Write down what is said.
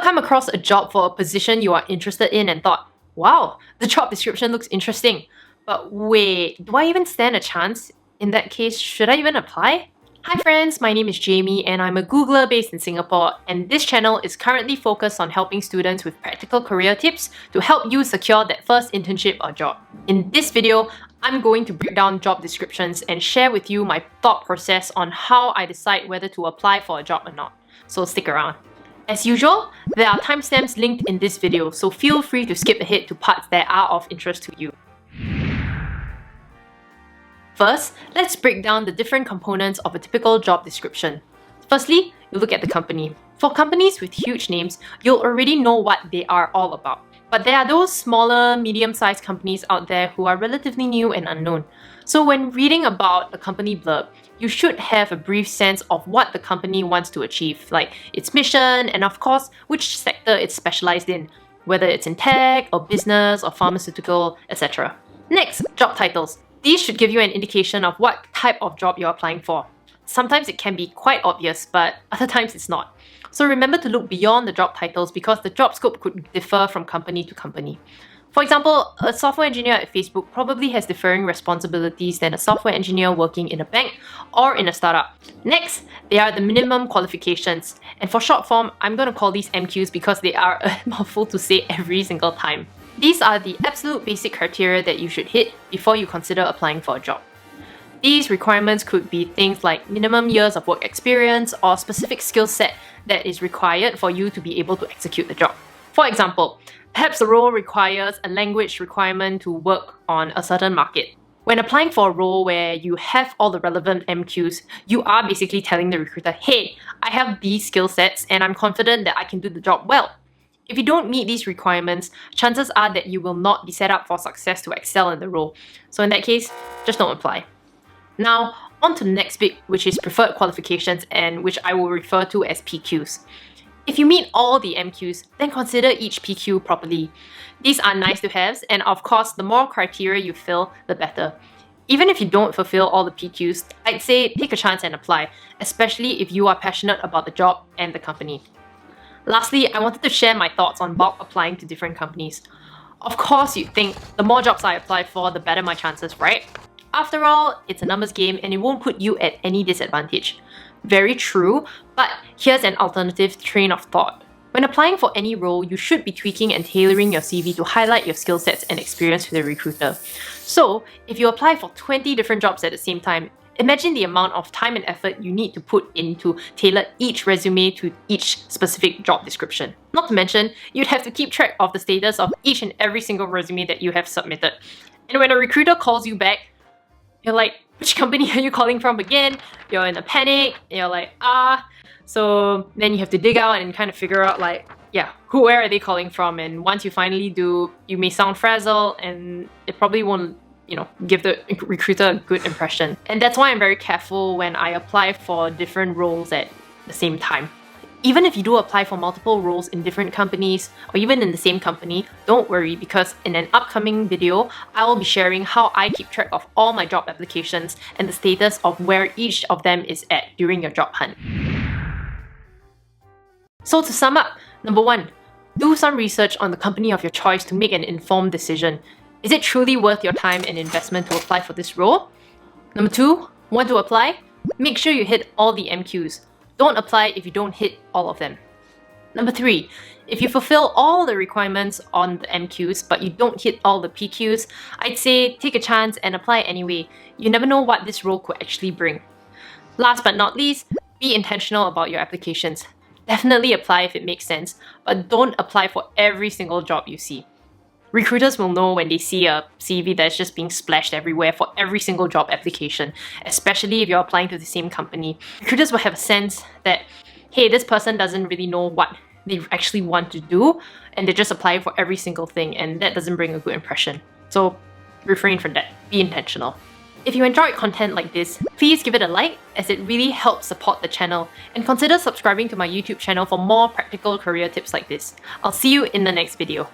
come across a job for a position you are interested in and thought, wow, the job description looks interesting, but wait, do I even stand a chance? In that case, should I even apply? Hi friends, my name is Jamie and I'm a Googler based in Singapore, and this channel is currently focused on helping students with practical career tips to help you secure that first internship or job. In this video, I'm going to break down job descriptions and share with you my thought process on how I decide whether to apply for a job or not. So stick around. As usual, there are timestamps linked in this video, so feel free to skip ahead to parts that are of interest to you. First, let's break down the different components of a typical job description. Firstly, you look at the company. For companies with huge names, you'll already know what they are all about. But there are those smaller, medium-sized companies out there who are relatively new and unknown. So when reading about a company blurb, you should have a brief sense of what the company wants to achieve, like its mission and of course, which sector it's specialized in, whether it's in tech or business or pharmaceutical, etc. Next, job titles. These should give you an indication of what type of job you're applying for. Sometimes it can be quite obvious, but other times it's not. So remember to look beyond the job titles because the job scope could differ from company to company. For example, a software engineer at Facebook probably has differing responsibilities than a software engineer working in a bank or in a startup. Next, there are the minimum qualifications. And for short form, I'm going to call these MQs because they are a mouthful to say every single time. These are the absolute basic criteria that you should hit before you consider applying for a job. These requirements could be things like minimum years of work experience or specific skill set that is required for you to be able to execute the job. For example, perhaps the role requires a language requirement to work on a certain market. When applying for a role where you have all the relevant MQs, you are basically telling the recruiter, hey, I have these skill sets and I'm confident that I can do the job well. If you don't meet these requirements, chances are that you will not be set up for success to excel in the role. So in that case, just don't apply. Now, on to the next bit, which is preferred qualifications and which I will refer to as PQs. If you meet all the MQs, then consider each PQ properly. These are nice to haves, and of course, the more criteria you fill, the better. Even if you don't fulfill all the PQs, I'd say take a chance and apply, especially if you are passionate about the job and the company. Lastly, I wanted to share my thoughts on bulk applying to different companies. Of course, you'd think the more jobs I apply for, the better my chances, right? After all, it's a numbers game and it won't put you at any disadvantage. Very true, but here's an alternative train of thought. When applying for any role, you should be tweaking and tailoring your CV to highlight your skill sets and experience with the recruiter. So, if you apply for 20 different jobs at the same time, imagine the amount of time and effort you need to put in to tailor each resume to each specific job description. Not to mention, you'd have to keep track of the status of each and every single resume that you have submitted. And when a recruiter calls you back, you're like, which company are you calling from again? You're in a panic, you're like, So then you have to dig out and kind of figure out like, where are they calling from? And once you finally do, you may sound frazzled and it probably won't give the recruiter a good impression. And that's why I'm very careful when I apply for different roles at the same time. Even if you do apply for multiple roles in different companies or even in the same company, don't worry because in an upcoming video, I will be sharing how I keep track of all my job applications and the status of where each of them is at during your job hunt. So to sum up, number 1, do some research on the company of your choice to make an informed decision. Is it truly worth your time and investment to apply for this role? Number 2, want to apply? Make sure you hit all the MQs. Don't apply if you don't hit all of them. Number 3, if you fulfill all the requirements on the MQs but you don't hit all the PQs, I'd say take a chance and apply anyway. You never know what this role could actually bring. Last but not least, be intentional about your applications. Definitely apply if it makes sense, but don't apply for every single job you see. Recruiters will know when they see a CV that's just being splashed everywhere for every single job application, especially if you're applying to the same company. Recruiters will have a sense that, hey, this person doesn't really know what they actually want to do, and they just apply for every single thing, and that doesn't bring a good impression. So refrain from that. Be intentional. If you enjoyed content like this, please give it a like as it really helps support the channel, and consider subscribing to my YouTube channel for more practical career tips like this. I'll see you in the next video.